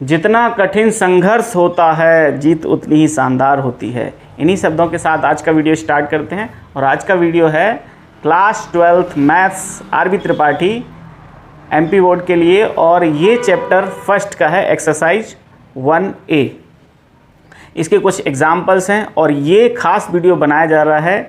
जितना कठिन संघर्ष होता है जीत उतनी ही शानदार होती है। इन्हीं शब्दों के साथ आज का वीडियो स्टार्ट करते हैं। और आज का वीडियो है class 12th maths RB. Tripathi MP board के लिए, और ये चैप्टर फर्स्ट का है, एक्सरसाइज 1A। इसके कुछ एग्जाम्पल्स हैं और ये खास वीडियो बनाया जा रहा है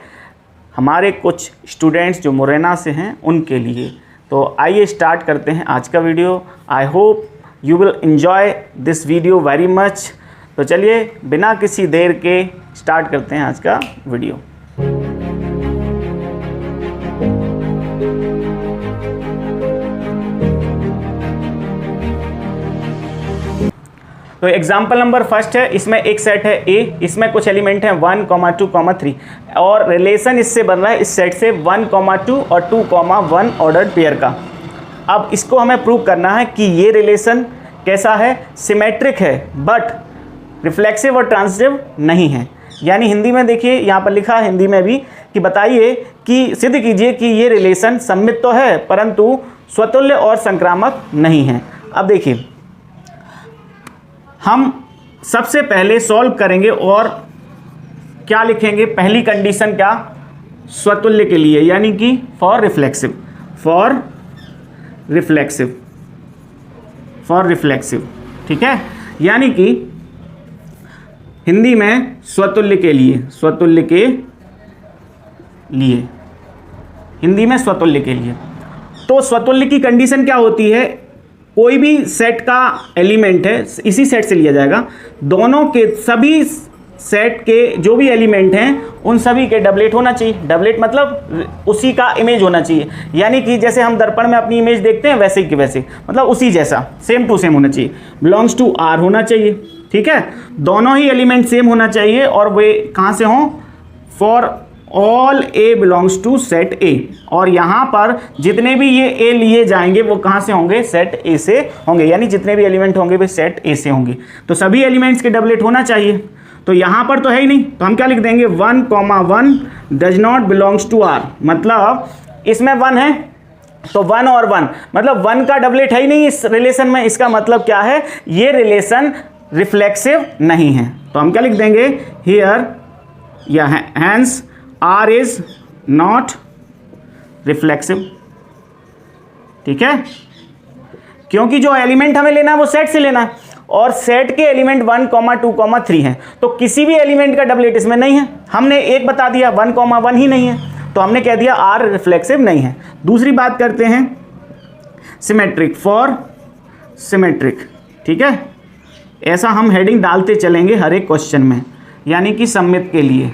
हमारे कुछ स्टूडेंट्स जो मुरैना से हैं उनके लिए। तो आइए स्टार्ट करते हैं आज का video. I hope you will enjoy this video very much. तो चलिए बिना किसी देर के स्टार्ट करते हैं आज का वीडियो। तो एग्जाम्पल नंबर फर्स्ट है, इसमें एक सेट है A, इसमें कुछ एलिमेंट हैं 1, 2, 3 और रिलेशन इससे बन रहा है इस सेट से 1, 2 और 2, 1 ऑर्डर्ड पेयर का। अब इसको हमें प्रूव करना है कि ये रिलेशन कैसा है, सिमेट्रिक है बट रिफ्लेक्सिव और ट्रांजिटिव नहीं है। यानी हिंदी में देखिए यहाँ पर लिखा है हिंदी में भी कि बताइए कि सिद्ध कीजिए कि ये रिलेशन सममित तो है परंतु स्वतुल्य और संक्रामक नहीं है। अब देखिए हम सबसे पहले सॉल्व करेंगे और क्या लिखेंगे, पहली कंडीशन क्या, स्वतुल्य के लिए, यानी कि फॉर रिफ्लेक्सिव, ठीक है। यानी कि हिंदी में स्वतुल्य के लिए, हिंदी में स्वतुल्य के लिए। तो स्वतुल्य की कंडीशन क्या होती है, कोई भी सेट का एलिमेंट है, इसी सेट से लिया जाएगा, दोनों के सभी सेट के जो भी एलिमेंट हैं उन सभी के डबलेट होना चाहिए। डबलेट मतलब उसी का इमेज होना चाहिए, यानी कि जैसे हम दर्पण में अपनी इमेज देखते हैं वैसे ही कि वैसे, मतलब उसी जैसा, सेम टू सेम होना चाहिए। बिलोंग्स टू R होना चाहिए, ठीक है। दोनों ही एलिमेंट सेम होना चाहिए और वे कहाँ से हों, for all A belongs to set A। और यहाँ पर जितने भी ये A लिए जाएंगे वो कहाँ से होंगे, सेट A से होंगे, यानी जितने भी एलिमेंट होंगे वे सेट A से होंगे। तो सभी एलिमेंट्स के डबलेट होना चाहिए। तो यहाँ पर तो है ही नहीं, तो हम क्या लिख देंगे, 1, 1 does not belongs to R। मतलब इसमें 1 है तो 1 और 1, मतलब 1 का डबलेट है ही नहीं इस रिलेशन में। इसका मतलब क्या है, ये रिलेशन रिफ्लेक्सिव नहीं है। तो हम क्या लिख देंगे, हियर या hence R is not reflexive, ठीक है। क्योंकि जो एलिमेंट हमें लेना है वो सेट से लेना है और सेट के एलिमेंट 1, 2, 3 हैं, तो किसी भी एलिमेंट का डबलेट इसमें नहीं है। हमने एक बता दिया 1, 1 ही नहीं है, तो हमने कह दिया R रिफ्लेक्सिव नहीं है। दूसरी बात करते हैं सिमेट्रिक, फॉर सिमेट्रिक, ठीक है। ऐसा हम हेडिंग डालते चलेंगे हर एक क्वेश्चन में, यानी कि सममित के लिए,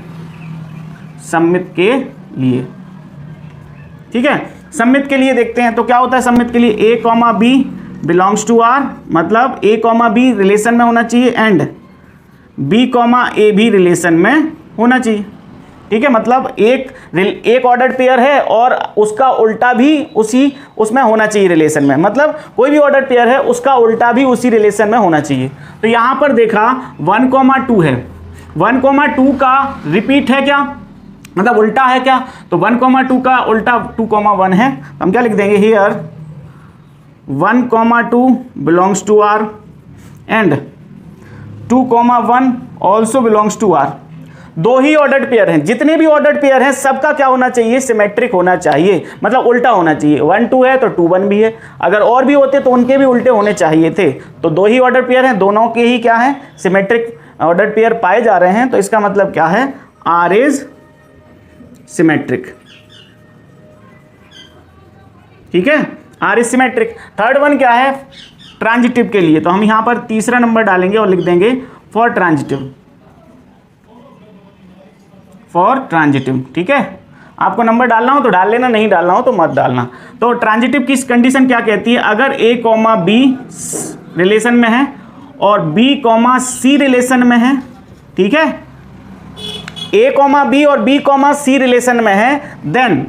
ठीक है। सममित के लिए देखते हैं तो क्या होता है सममित के लिए, A, B belongs to R, मतलब A, B रिलेशन में होना चाहिए एंड B, A भी रिलेशन में होना चाहिए, ठीक है। मतलब एक ऑर्डर्ड पेयर है और उसका उल्टा भी उसमें होना चाहिए रिलेशन में, मतलब कोई भी ऑर्डर्ड पेयर है उसका उल्टा भी उसी रिलेशन में होना चाहिए। तो यहाँ पर देखा 1, 2 है, 1, 2 का रिपीट है क्या, मतलब उल्टा है क्या, तो 1, 2 का उल्टा 2, 1 है। हम क्या लिख देंगे, here 1, 2 belongs to R and 2, 1 also belongs to R। दो ही ऑर्डर्ड पेयर हैं, जितने भी ऑर्डर्ड पेयर हैं सबका क्या होना चाहिए, सिमेट्रिक होना चाहिए, मतलब उल्टा होना चाहिए। 1, 2 है तो 2, 1 भी है, अगर और भी होते तो उनके भी उल्टे होने चाहिए थे। तो दो ही ऑर्डर्ड पेयर हैं, दोनों के ही क्या है, सिमेट्रिक ऑर्डर्ड पेयर पाए जा रहे हैं। तो इसका मतलब क्या है, R इज सिमेट्रिक, ठीक है, R is symmetric. Third one क्या है, ट्रांजिटिव के लिए, तो हम यहां पर तीसरा नंबर डालेंगे और लिख देंगे फॉर ट्रांजिटिव, ठीक है। आपको नंबर डालना हो तो डाल लेना, नहीं डालना हो तो मत डालना। तो ट्रांजिटिव की कंडीशन क्या कहती है, अगर A, B रिलेशन में है और B, C रिलेशन में है, ठीक है, A, B और B, C रिलेशन में है, देन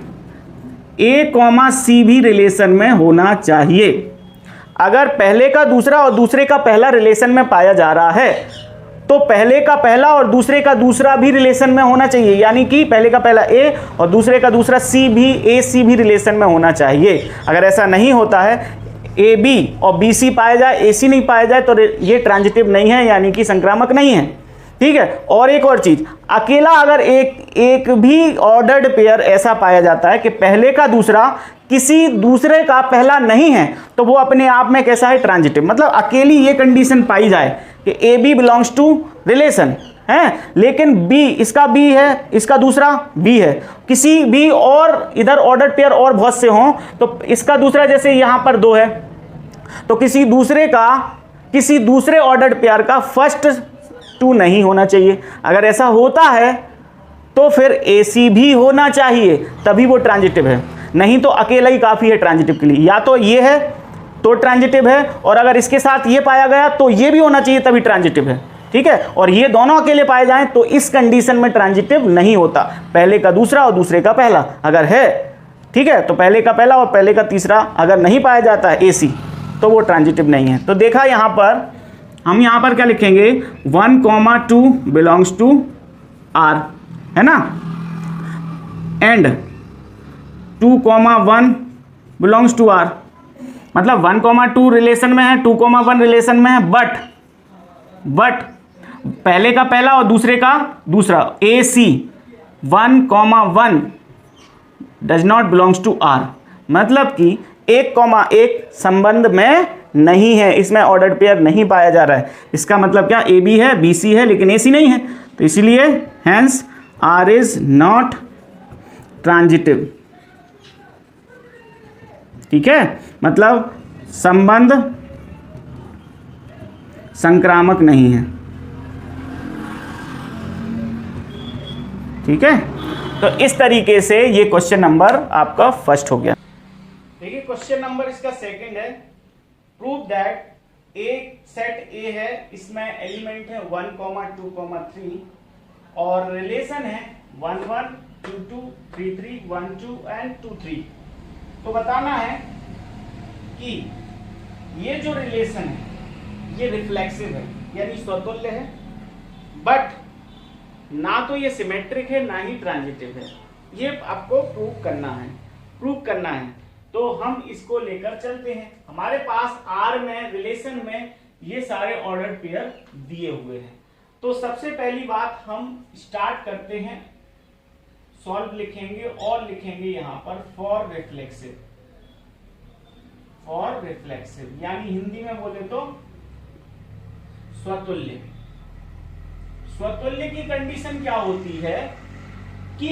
A, C भी रिलेशन में होना चाहिए। अगर पहले का दूसरा और दूसरे का पहला रिलेशन में पाया जा रहा है तो पहले का पहला और दूसरे का दूसरा भी रिलेशन में होना चाहिए, यानी कि पहले का पहला A और दूसरे का दूसरा C भी, A, C भी रिलेशन में होना चाहिए। अगर ऐसा नहीं होता है, ए बी और बी सी पाया जाए, ए सी नहीं पाया जाए तो ये ट्रांजिटिव नहीं है, यानी कि संक्रामक नहीं है। ठीक है। और एक और चीज, अकेला अगर एक भी ऑर्डर्ड पेयर ऐसा पाया जाता है कि पहले का दूसरा किसी दूसरे का पहला नहीं है, तो वो अपने आप में कैसा है, ट्रांजिटिव। मतलब अकेली ये कंडीशन पाई जाए कि A B belongs to relation है, लेकिन बी, इसका बी है, इसका दूसरा बी है, किसी भी और इधर ऑर्डर्ड पेयर और बहुत से हों, तो इसका दूसरा, जैसे यहां पर 2 है, तो किसी दूसरे ऑर्डर्ड पेयर का फर्स्ट 2 नहीं होना चाहिए। अगर ऐसा होता है तो फिर AC भी होना चाहिए, तभी वो ट्रांजिटिव है। नहीं तो अकेला ही काफी है ट्रांजिटिव के लिए। या तो ये है तो ट्रांजिटिव है, और अगर इसके साथ ये पाया गया तो ये भी होना चाहिए, तभी ट्रांजिटिव है। ठीक है। और ये दोनों अकेले पाए जाएं तो इस कंडीशन में ट्रांजिटिव नहीं होता। पहले का दूसरा और दूसरे का पहला अगर है, ठीक है, तो पहले का पहला और पहले का तीसरा अगर नहीं पाया जाता है AC, तो वो ट्रांजिटिव नहीं है। तो देखा यहां पर, हम यहां पर क्या लिखेंगे, 1,2 बिलोंग्स टू R, है ना, एंड 2,1 बिलोंग्स टू R। मतलब 1,2 रिलेशन में है, 2,1 रिलेशन में है, बट पहले का पहला और दूसरे का दूसरा, AC 1,1 does not belongs to R। मतलब कि 1,1 संबंध में नहीं है, इसमें ऑर्डर्ड पेयर नहीं पाया जा रहा है। इसका मतलब क्या, AB है, BC है, लेकिन AC नहीं है, तो इसीलिए hence R is not transitive. ठीक है, मतलब संबंध संक्रामक नहीं है। ठीक है, तो इस तरीके से ये क्वेश्चन नंबर आपका फर्स्ट हो गया। देखिए क्वेश्चन नंबर इसका सेकंड है, प्रूव दैट एक सेट ए है, इसमें एलिमेंट है 1, 2, 3 और रिलेशन है 1, 1, 2, 2, 3, 3, 1, 2 एंड 2, 3। तो बताना है कि ये जो रिलेशन है ये रिफ्लेक्सिव है, यानी स्वतुल्य है, बट ना तो ये सिमेट्रिक है ना ही ट्रांजिटिव है। ये आपको प्रूव करना है। तो हम इसको लेकर चलते हैं। हमारे पास R में रिलेशन में ये सारे ऑर्डर्ड पेयर दिए हुए हैं। तो सबसे पहली बात हम स्टार्ट करते हैं, सॉल्व लिखेंगे और लिखेंगे यहां पर फॉर रिफ्लेक्सिव, यानी हिंदी में बोले तो स्वतुल्य की कंडीशन क्या होती है कि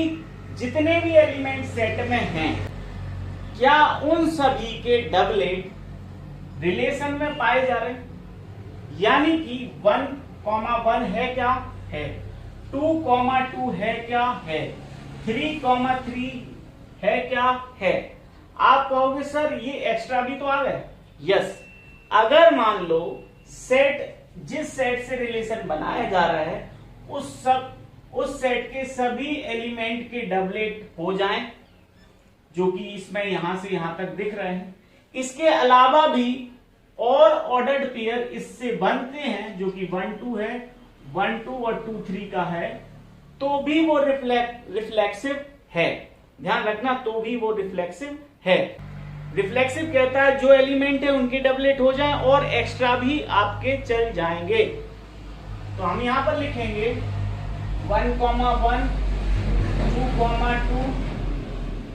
जितने भी एलिमेंट सेट में हैं, क्या उन सभी के डबलेट रिलेशन में पाए जा रहे हैं। यानी कि 1,1 है क्या है, 2,2 है क्या है, 3,3 है क्या है। आप कहोगे सर ये एक्स्ट्रा भी तो आ गए। यस, अगर मान लो जिस सेट से रिलेशन बनाया जा रहा है उस सेट के सभी एलिमेंट के डबलेट हो जाएं, जो कि इसमें यहां से यहां तक दिख रहे हैं। इसके अलावा भी और ऑर्डर्ड पेयर इससे बनते हैं, जो कि 1, 2 है, 1, 2 और 2, 3 का है, तो भी वो रिफ्लेक्सिव है। ध्यान रखना, तो भी वो रिफ्लेक्सिव है। रिफ्लेक्सिव कहता है जो एलिमेंट है उनके डबलेट हो जाएं और एक्स्ट्रा भी आपके चल जाएंगे। तो हम यहां पर लिखेंगे 1,1, 2,2,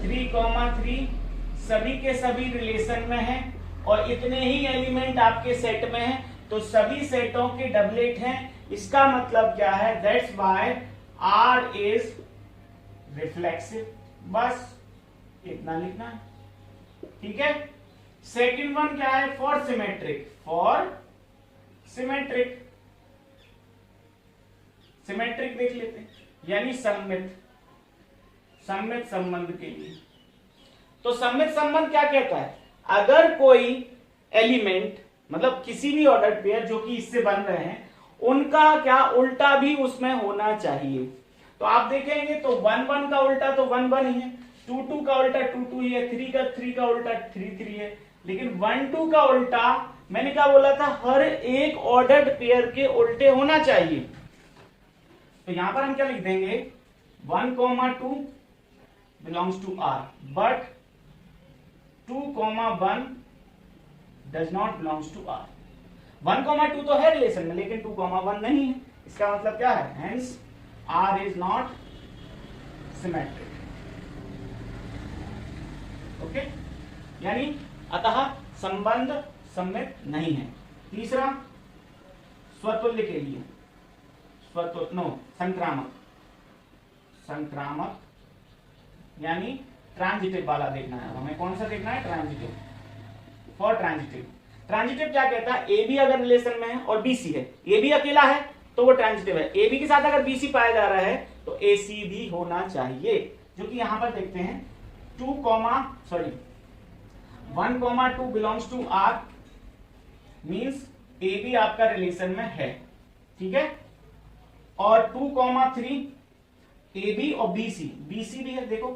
3,3 सभी के सभी रिलेशन में हैं और इतने ही एलिमेंट आपके सेट में हैं, तो सभी सेटों के डबलेट हैं। इसका मतलब क्या है, that's why R is reflexive. बस इतना लिखना है। ठीक है। सेकंड वन क्या है, फॉर सिमेट्रिक देख लेते हैं, यानी सममित संबंध के लिए। तो सममित संबंध क्या कहता है, अगर कोई एलिमेंट मतलब किसी भी ऑर्डर्ड पेयर जो कि इससे बन रहे हैं, उनका क्या उल्टा भी उसमें होना चाहिए। तो आप देखेंगे तो 1, 1 का उल्टा तो 1, 1 ही है, 2, 2 का उल्टा 2, 2 ही है, 3 का उल्टा 3, 3 है, लेकिन 1, 2 का उल्टा मैंने क्या बोला था, हर एक ऑर्डर्ड पेयर के उल्टे होना चाहिए। तो यहां पर हम क्या लिख देंगे, 1,2 belongs to R, but 2,1 does not belongs to R. 1,2 तो है रिलेशन में, लेकिन 2,1 नहीं है। इसका मतलब क्या है? Hence R is not symmetric. Okay, यानी अतः संबंध सममित नहीं है। तीसरा, स्वतुल्य के लिए संक्रामक, संक्रामक यानी ट्रांजिटिव वाला देखना है हमें। कौन सा देखना है? ट्रांजिटिव। फॉर ट्रांजिटिव, ट्रांजिटिव क्या कहता है? ए बी अगर रिलेशन में है और बी सी है, ए बी अकेला है तो वो ट्रांजिटिव है। ए बी के साथ अगर बी सी पाया जा रहा है तो ए सी भी होना चाहिए, जो कि यहां पर देखते हैं 1,2 belongs to R, means A B आपका रिलेशन में है, ठीक है। और 2,3 ए बी और बी सी भी है। देखो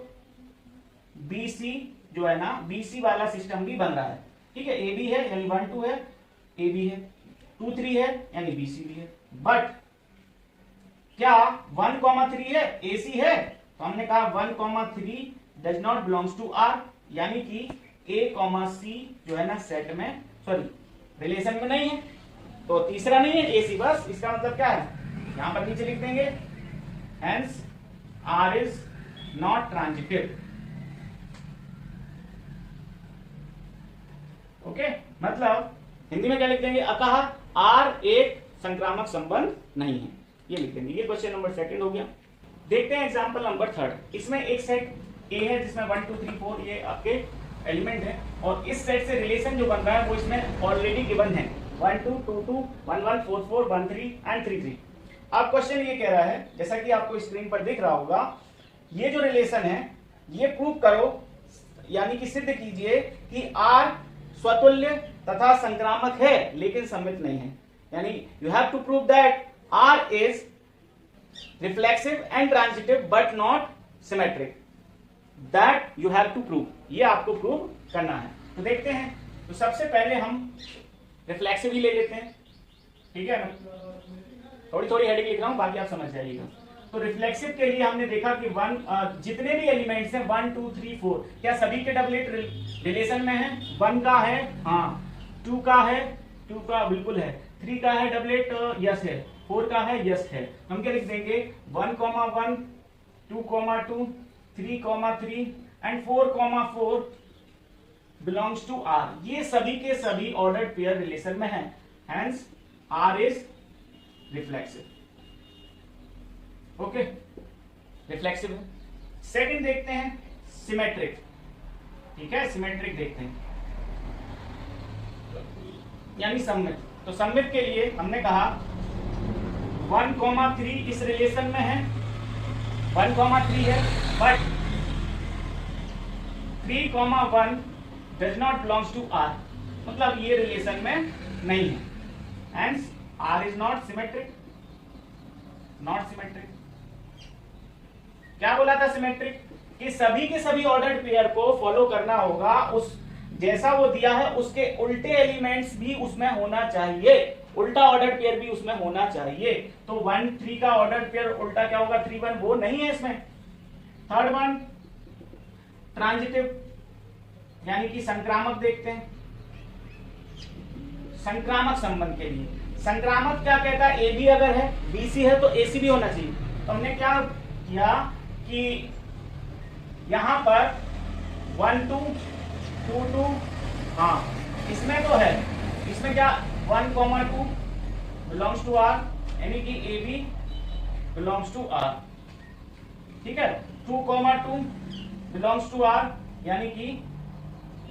बी सी जो है ना, बी सी वाला सिस्टम भी बन रहा है, ठीक है। ए बी है यानी 1 2 है, ए बी है, 2 3 है यानी बी सी भी है। बट क्या 1,3 है, ए सी है? तो हमने कहा 1,3 does not belongs to R, यानी कि ए सी जो है ना सेट में, सॉरी रिलेशन में नहीं है, तो तीसरा नहीं है ए सी बस। इसका मतलब क्या है? यहां पर नीचे लिख देंगे hence R is not transitive. Okay, मतलब हिंदी में क्या लिख देंगे? अतः आर एक संक्रामक संबंध नहीं है, ये लिख देंगे। ये क्वेश्चन नंबर 2 हो गया। देखते हैं एग्जांपल नंबर 3। इसमें एक सेट ए है जिसमें 1 2 3 4 ये आपके एलिमेंट है, और इस सेट से रिलेशन जो बन रहा है वो इसमें ऑलरेडी गिवन है 1 2 2 2 1 1 4 4 1 3 एंड 3 3। अब क्वेश्चन ये कह रहा है, जैसा कि आपको स्क्रीन पर दिख रहा होगा, ये जो रिलेशन है ये प्रूव करो, यानी कि सिद्ध कीजिए कि आर स्वतुल्य तथा संक्रामक है लेकिन सममित नहीं है। यानी you have to prove that R is reflexive and transitive but not symmetric. That you have to prove, ये आपको प्रूव करना है। तो देखते हैं। तो सबसे पहले हम रिफ्लेक्सिव ही ले लेते हैं, ठीक है। थोड़ी थोड़ी हेडिंग लिख रहा हूं, बाकी आप समझ जाइएगा। तो रिफ्लेक्सिव के लिए हमने देखा कि जितने भी एलिमेंट्स हैं 1 2 3 4, क्या सभी के डबलेट रिलेशन में है? 1 का है, हाँ। 2 का है, 2 का बिल्कुल है। 3 का है डबलेट, यस है। 4 का है, यस है। हम क्या लिख देंगे? 1, 1 2, 2 3, एंड 4, बिलोंग्स टू आर। ये सभी के सभी ऑर्डर्ड पेयर रिलेशन में है, hence R is reflexive. Okay, reflexive है। सेकंड देखते हैं सिमेट्रिक, ठीक है। सिमेट्रिक देखते हैं, यानी सममित। तो सममित के लिए हमने कहा 1,3 इस रिलेशन में है, 1,3 है, but 3,1 does not belongs to R, मतलब ये रिलेशन में नहीं है, hence R is not symmetric. Not symmetric क्या बोला था? सिमेट्रिक कि सभी के सभी ऑर्डर्ड पेयर को फॉलो करना होगा, उस जैसा वो दिया है उसके उल्टे एलिमेंट्स भी उसमें होना चाहिए, उल्टा ऑर्डर्ड पेयर भी उसमें होना चाहिए। तो 1 3 का ऑर्डर्ड पेयर उल्टा क्या होगा? 3 1, वो नहीं है इसमें। थर्ड वन ट्रांजिटिव, यानी कि संक्रामक देखते हैं। संक्रामक संबंध के लिए संक्रामक क्या कहता है? ए बी अगर है, बी सी है, तो ए सी भी होना चाहिए। तो हमने क्या किया कि यहां पर 1 2 2 2, हाँ इसमें तो है, इसमें क्या 1,2 बिलोंग्स टू आर, यानी कि A B belongs to R, ठीक है। 2,2 बिलोंग्स टू आर, यानी कि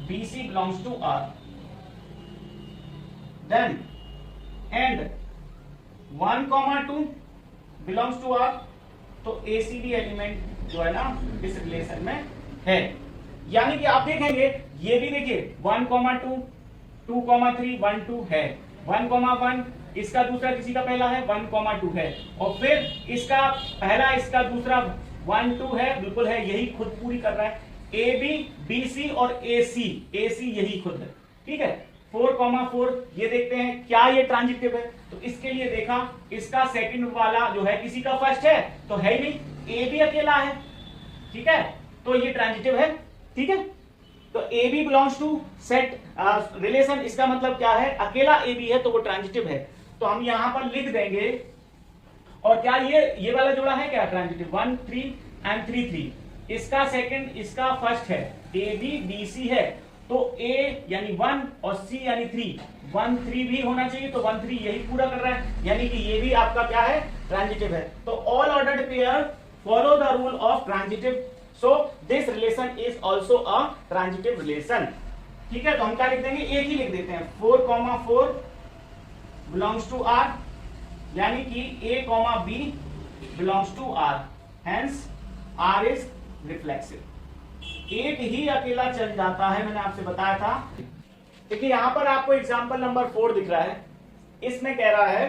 B C belongs to R. Then and 1,2 belongs to R, तो ए सी बी एलिमेंट जो है ना इस रिलेशन में है। यानी कि आप देखेंगे, ये भी देखिए 1,2 2,3 1 2 है, 1,1 इसका दूसरा किसी का पहला है, 1,2 है, और फिर इसका पहला इसका दूसरा 1 2 है, बिल्कुल है, यही खुद पूरी कर रहा है। ए बी बी सी और ए सी यही खुद है, ठीक है। 4,4 ये देखते हैं क्या ये ट्रांजिटिव है? तो इसके लिए देखा, इसका सेकंड वाला जो है किसी का फर्स्ट है तो है ही नहीं, ए बी अकेला है, ठीक है, तो ये ट्रांजिटिव है, ठीक है। तो A B belongs to set relation, इसका मतलब क्या है, अकेला ए बी है तो वो ट्रांजिटिव है। तो हम यहां पर लिख देंगे, और क्या ये वाला जोड़ा है क्या ट्रांजिटिव, 1 3 एंड 3 3, इसका सेकंड इसका फर्स्ट है, ए बी बी सी है, तो ए यानी 1 और सी यानी 3, 1 3 भी होना चाहिए, तो 1 3 यही पूरा कर रहा है, यानी कि ये भी आपका क्या है, ट्रांजिटिव है। तो all ordered pair follow the rule of transitive, so this relation is also a transitive relation. ठीक है, तो हम क्या लिख देंगे, एक ही लिख देते हैं, 4,4 बिलोंग्स टू आर, यानी कि A comma B belongs to R, hence R is reflexive. एक ही अकेला चल जाता है, मैंने आपसे बताया था। देखिए यहां पर आपको एग्जांपल नंबर 4 दिख रहा है, इसमें कह रहा है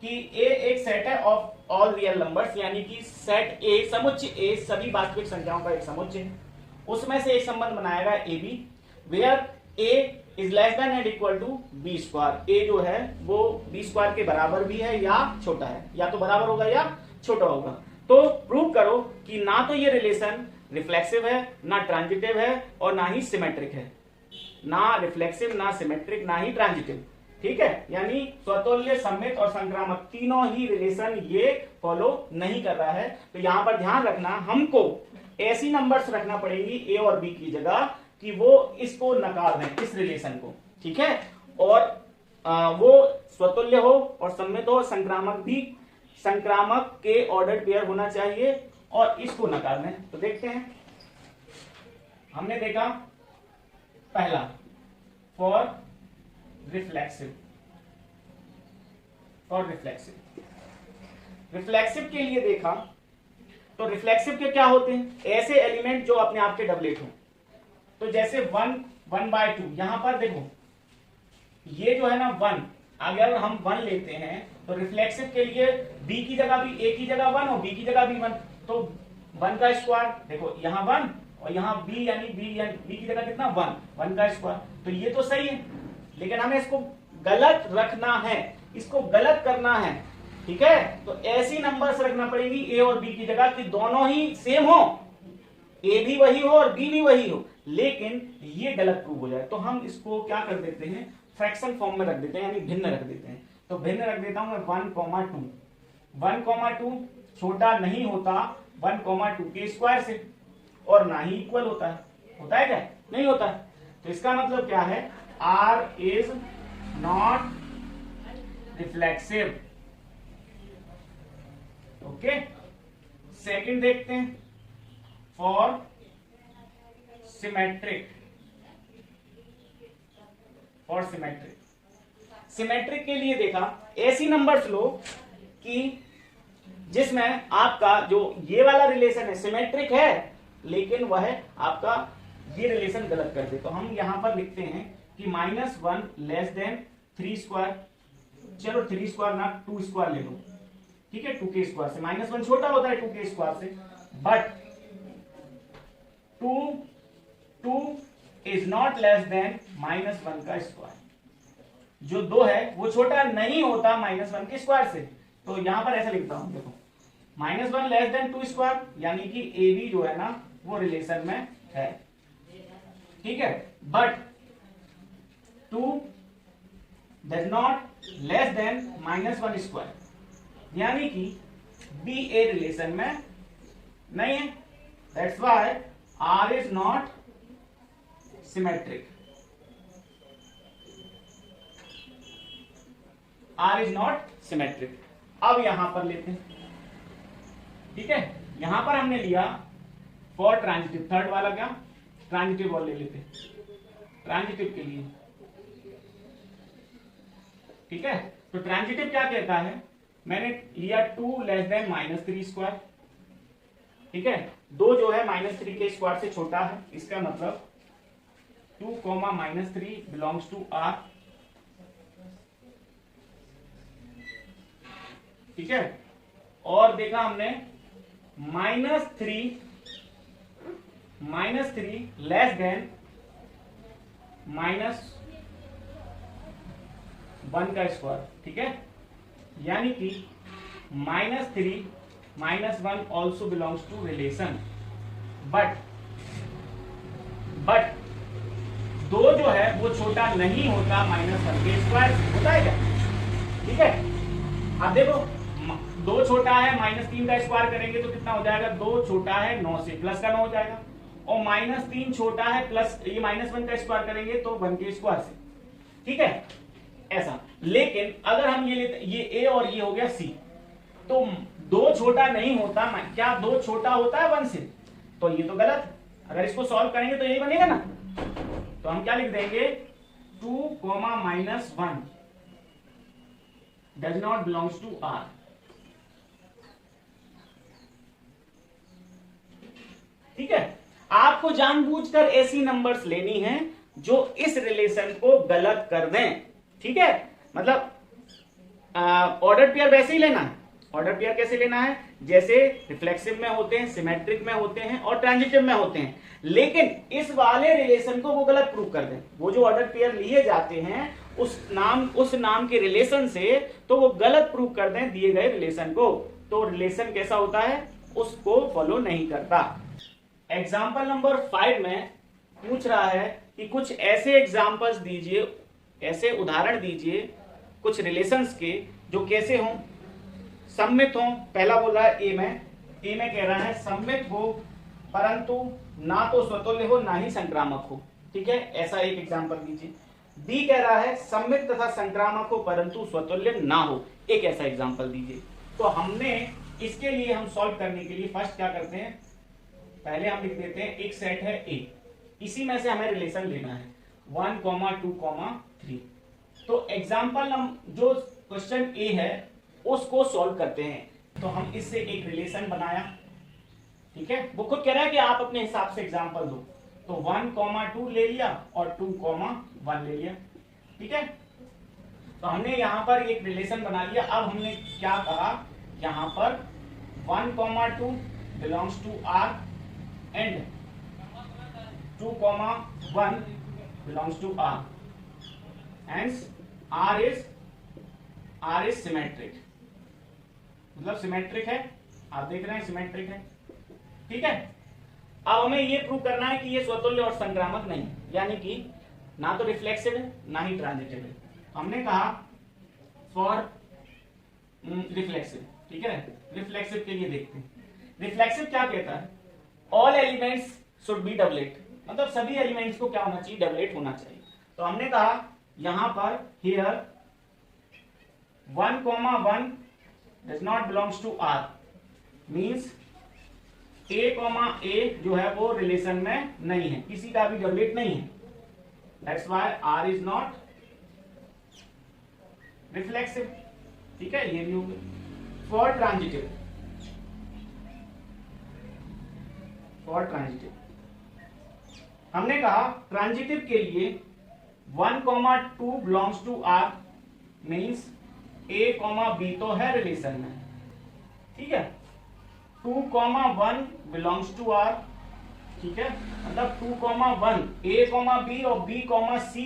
कि ए एक सेट है ऑफ ऑल रियल नंबर्स, यानी कि सेट ए समुच्चय ए सभी वास्तविक संख्याओं का एक समुच्चय है, उसमें से एक संबंध बनाएगा A B, where A is less than and equal to B square, A जो है वो बी स्क्वायर के बराबर भी है या छोटा है, या तो बराबर होगा या छोटा होगा। तो प्रूव करो कि ना तो ये रिलेशन रिफ्लेक्सिव है, ना ट्रांजिटिव है, और ना ही सिमेट्रिक है, ना रिफ्लेक्सिव ना सिमेट्रिक ना ही ट्रांजिटिव। ठीक है, यानी स्वतुल्य, सममित और संक्रामक तीनों ही रिलेशन ये फॉलो नहीं कर रहा है। तो यहां पर ध्यान रखना, हमको ऐसी नंबर्स रखना पड़ेगी ए और बी की जगह कि वो इसको नकार दें, इस रिलेशन को। ठीक है, और वो स्वतुल्य हो और सममित हो, संक्रामक भी, संक्रामक के ऑर्डर्ड पेयर होना चाहिए, और इसको नकार दें। तो देखते हैं, हमने देखा पहला for reflexive, for reflexive, reflexive के लिए देखा, तो रिफ्लेक्सिव के क्या होते हैं, ऐसे एलिमेंट जो अपने आप के डबलेट हो। तो जैसे 1/2, यहां पर देखो ये जो है ना 1, अगर हम 1 लेते हैं तो रिफ्लेक्सिव के लिए b की जगह भी, a की जगह 1 और b की जगह भी 1, तो 1 का स्क्वायर, देखो यहां 1 और यहां b यानी b की जगह कितना 1 का स्क्वायर, तो ये तो सही है, लेकिन हमें इसको गलत रखना है, इसको गलत करना है। ठीक है, तो ऐसी नंबर्स रखना पड़ेगी a और b की जगह कि दोनों ही सेम हो, a भी वही हो और b भी वही हो, लेकिन ये गलत प्रूव हो जाए। तो हम इसको क्या कर देते हैं, फ्रैक्शन फॉर्म में रख देते हैं, यानी भिन्न रख देते हैं। तो भिन्न रख देता हूं मैं 1,2, 1,2 छोटा नहीं होता 1,2 के स्क्वायर से, और ना ही इक्वल होता है क्या, नहीं होता है। तो इसका मतलब क्या है, R is not reflexive. Okay, second देखते हैं, for symmetric, for symmetric, symmetric के लिए देखा, ऐसी नंबर्स लो कि जिसमें आपका जो ये वाला रिलेशन है सिमेट्रिक है, लेकिन वह आपका ये रिलेशन गलत कर दे। तो हम यहां पर लिखते हैं कि -1 लेस देन 3 स्क्वायर, चलो 3 स्क्वायर ना 2 स्क्वायर ले लो, ठीक है, 2 के स्क्वायर से, -1 छोटा होता है 2 के स्क्वायर से, but 2 is not less than -1 का स्क्वायर, जो 2 है वो छोटा नहीं होता -1 के स्क्वायर से। तो यहां पर ऐसा लिखता हूं, देखो -1 लेस देन 2 स्क्वायर, यानी कि ए बी जो है ना वो रिलेशन में है। ठीक है, but 2 does not less than -1 square, यानी कि बी ए रिलेशन में नहीं है, that's why R is not symmetric, R is not symmetric. अब यहां पर लेते हैं, ठीक है, यहां पर हमने लिया फॉर ट्रांजिटिव, थर्ड वाला क्या, ट्रांजिटिव और ले लेते हैं, ट्रांजिटिव के लिए। ठीक है, तो ट्रांजिटिव क्या कहता है, मैंने लिया 2 लेस देन -3 स्क्वायर, ठीक है, 2 जो है -3 के स्क्वायर से छोटा है, इसका मतलब 2, -3 बिलोंग्स टू R। ठीक है, और देखा हमने -3 लेस देन -1 का स्क्वायर, ठीक है, यानी कि -3 -1 also belongs to relation, but दो जो है वो छोटा नहीं होता -1 के स्क्वायर से, होता है क्या? ठीक है, अब देखो दो छोटा है, -3 का स्क्वायर करेंगे तो कितना हो जाएगा? 2 छोटा है 9 से, प्लस का 9 हो जाएगा, और -3 छोटा है प्लस ये -1 का स्क्वायर करेंगे तो 1 के स्क्वायर से, ठीक है ऐसा। लेकिन अगर हम ये लेते, ये ए और ये हो गया सी, तो 2 छोटा नहीं होता, क्या 2 छोटा होता है 1 से? तो ये तो गलत। अगर इसको सॉल्व करेंगे तो यही बनेगा ना, तो हम क्या लिख देंगे? 2, -1 does not belongs to R. ठीक है, आपको जानबूझकर ऐसी नंबर्स लेनी है जो इस रिलेशन को गलत कर दें। ठीक है, मतलब ऑर्डर पेयर वैसे ही लेना है। ऑर्डर पेयर कैसे लेना है? जैसे रिफ्लेक्सिव में होते हैं, सिमेट्रिक में होते हैं और ट्रांजिटिव में होते हैं, लेकिन इस वाले रिलेशन को वो गलत प्रूव कर दें। वो जो ऑर्डर पेयर लिए जाते हैं उस नाम के रिलेशन से, तो वो गलत प्रूव कर दें दिए गए रिलेशन को, तो रिलेशन कैसा होता है? उसको फॉलो नहीं करता। एग्जाम्पल नंबर 5 में पूछ रहा है कि कुछ ऐसे एग्जाम्पल्स दीजिए, ऐसे उदाहरण दीजिए कुछ रिलेशंस के जो कैसे हों? सममित हों। पहला बोल रहा है ए में कह रहा है सममित हो परंतु ना तो स्वतुल्य हो ना ही संक्रामक हो। ठीक है, ऐसा एक एग्जाम्पल दीजिए। बी कह रहा है सममित तथा संक्रामक हो परंतु स्वतुल्य ना हो, एक ऐसा एग्जाम्पल दीजिए। तो हमने इसके लिए हम सॉल्व करने के लिए फर्स्ट क्या करते हैं? पहले हम लिख देते हैं एक सेट है ए, इसी में से हमें रिलेशन लेना है 1, 2, 3। तो एग्जाम्पल जो क्वेश्चन ए है उसको सॉल्व करते हैं। तो हम इससे एक रिलेशन बनाया, ठीक है, वो खुद कह रहा है कि आप अपने हिसाब से एग्जाम्पल दो, तो 1, 2 ले लिया और 2, 1 ले लिया। ठीक है, तो हमने यहां पर एक रिलेशन बना लिया। अब हमने क्या कहा? यहां पर 1, 2 belongs to R and 2, 1 belongs to R, hence R is symmetric, मतलब सिमेट्रिक है। आप देख रहे हैं सिमेट्रिक है। ठीक है, अब हमें ये प्रूव करना है कि ये स्वतुल्य और संक्रामक नहीं, यानी कि ना तो रिफ्लेक्सिव है ना ही ट्रांजिटिव है। हमने कहा फॉर रिफ्लेक्सिव। ठीक है, रिफ्लेक्सिव के लिए देखते हैं। रिफ्लेक्सिव क्या कहता है? All elements should be doublet, मतलब सभी एलिमेंट्स को क्या होना चाहिए? डबलेट होना चाहिए। तो हमने कहा यहां पर here 1, 1 does not belongs to R, means A, जो है वो रिलेशन में नहीं है, किसी का भी डबलेट नहीं है। That's why R is not reflexive। ठीक है, ये भी हो गया। For transitive, हमने कहा ट्रांजिटिव के लिए 1, 2 belongs to R means A, B तो है रिलेशन में। ठीक है, 2, 1 बिलोंग्स टू आर। ठीक है, मतलब 2, 1 A, B और B, C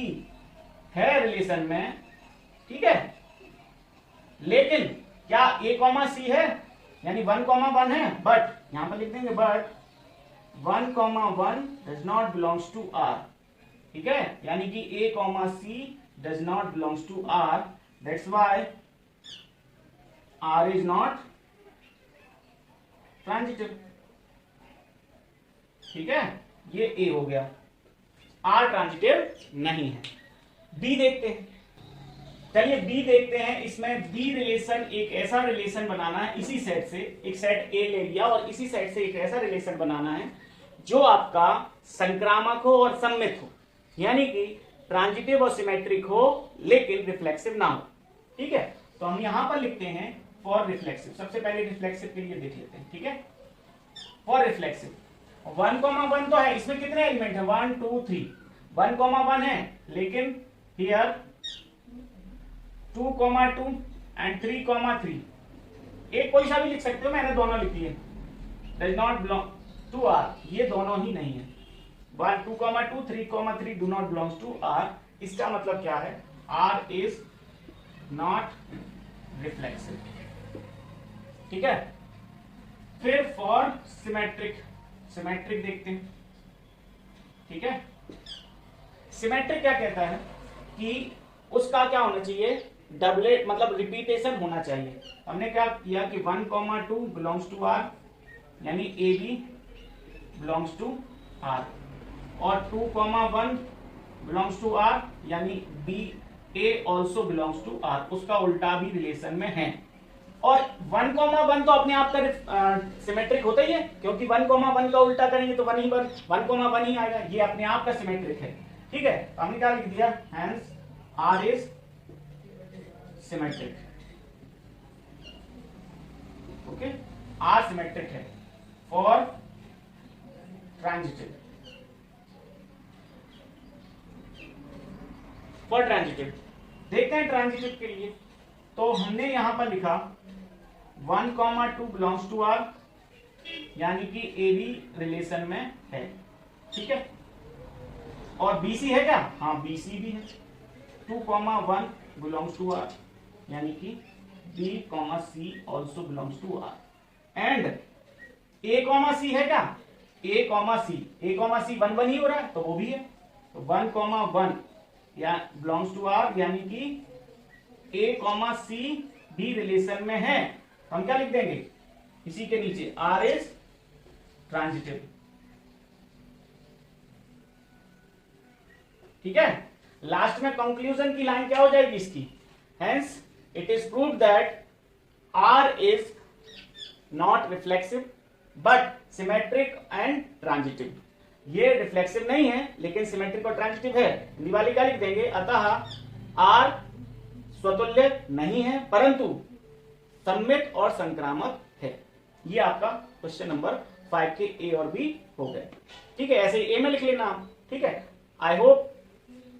है रिलेशन में। ठीक है, लेकिन क्या A, C है? यानी 1, 1 है, बट यहां पर लिख देंगे but 1, 1 does not belongs to R. ठीक है, यानी कि A, C does not belongs to R, that's why R is not transitive। ठीक है, ये A हो गया, R ट्रांजिटिव नहीं है। B देखते हैं। चलिए B देखते हैं। इसमें B रिलेशन, एक ऐसा रिलेशन बनाना है, इसी सेट से एक सेट A ले लिया और इसी सेट से एक ऐसा रिलेशन बनाना है जो आपका संक्रामक हो और सममित हो, यानी कि ट्रांजिटिव और सिमेट्रिक हो लेकिन रिफ्लेक्सिव ना हो। ठीक है, तो हम यहां पर लिखते हैं फॉर रिफ्लेक्सिव। सबसे पहले रिफ्लेक्सिव के लिए देख लेते हैं। ठीक है, फॉर रिफ्लेक्सिव 1, 1 तो है, इसमें कितने एलिमेंट है? 1, 2, 3। 1, 1 है, लेकिन हियर 2, 2 एंड 3, 3 एक कोई सा भी लिख सकते हो, मैंने दोनों लिखी है। Does not belong to R, ये दोनों ही नहीं है। 1, 2, 2, 3, 3 do not belongs to R. इसका मतलब क्या है? R is not reflexive. ठीक है, फिर फॉर सिमेट्रिक देखते हैं। ठीक है, सिमेट्रिक क्या कहता है कि उसका क्या होना चाहिए, डबलेट मतलब रिपीटेशन होना चाहिए। हमने क्या किया कि 1,2 बिलोंग्स टू आर, यानी A B belongs to R, और 2,1 बिलोंग्स टू आर, यानी B A also belongs to R, उसका उल्टा भी रिलेशन में है। और 1,1 तो अपने आप का सिमेट्रिक होता ही है, क्योंकि 1,1 का उल्टा करेंगे तो 1,1 ही आएगा, ये अपने आप का सिमेट्रिक है। ठीक है, तो हमने क्या लिख दिया, hence R is symmetric. Okay, R symmetric है फॉर ट्रांजिटिव, फॉर ट्रांजिटिव। देखते हैं ट्रांजिटिव के लिए, तो हमने यहां पर लिखा 1,2 बिलोंग्स टू आर, यानी कि ए बी रिलेशन में है। ठीक है, और बीसी है क्या, हाँ बीसी भी है। 2,1 बिलोंग्स टू आर, यानी कि B C also belongs to R. And A C है क्या, ए सी 1,1 ही हो रहा है, तो वो भी है। तो 1,1 या बिलोंग्स टू आर, यानी कि ए सी भी रिलेशन में है, तो हम क्या लिख देंगे इसी के नीचे, आर इज ट्रांजिटिव। ठीक है, लास्ट में कंक्लूजन की लाइन क्या हो जाएगी इसकी, hence it is proved that R is not reflexive but symmetric and transitive. ये रिफ्लेक्सिव नहीं है लेकिन सिमेट्रिक और ट्रांजिटिव है। हिंदी वाले क्या लिख देंगे, अतः आर स्वतुल्य नहीं है परंतु सममित और संक्रामक है। ये आपका क्वेश्चन नंबर 5 के ए और बी हो गए। ठीक है, ऐसे ए में लिख लेना आप। ठीक है, आई होप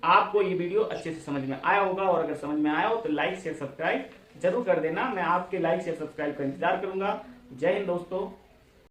आपको ये वीडियो अच्छे से समझ में आया होगा, और अगर समझ में आया हो तो लाइक शेयर सब्सक्राइब जरूर कर देना। मैं आपके लाइक शेयर सब्सक्राइब का इंतजार करूंगा। जय हिंद दोस्तों।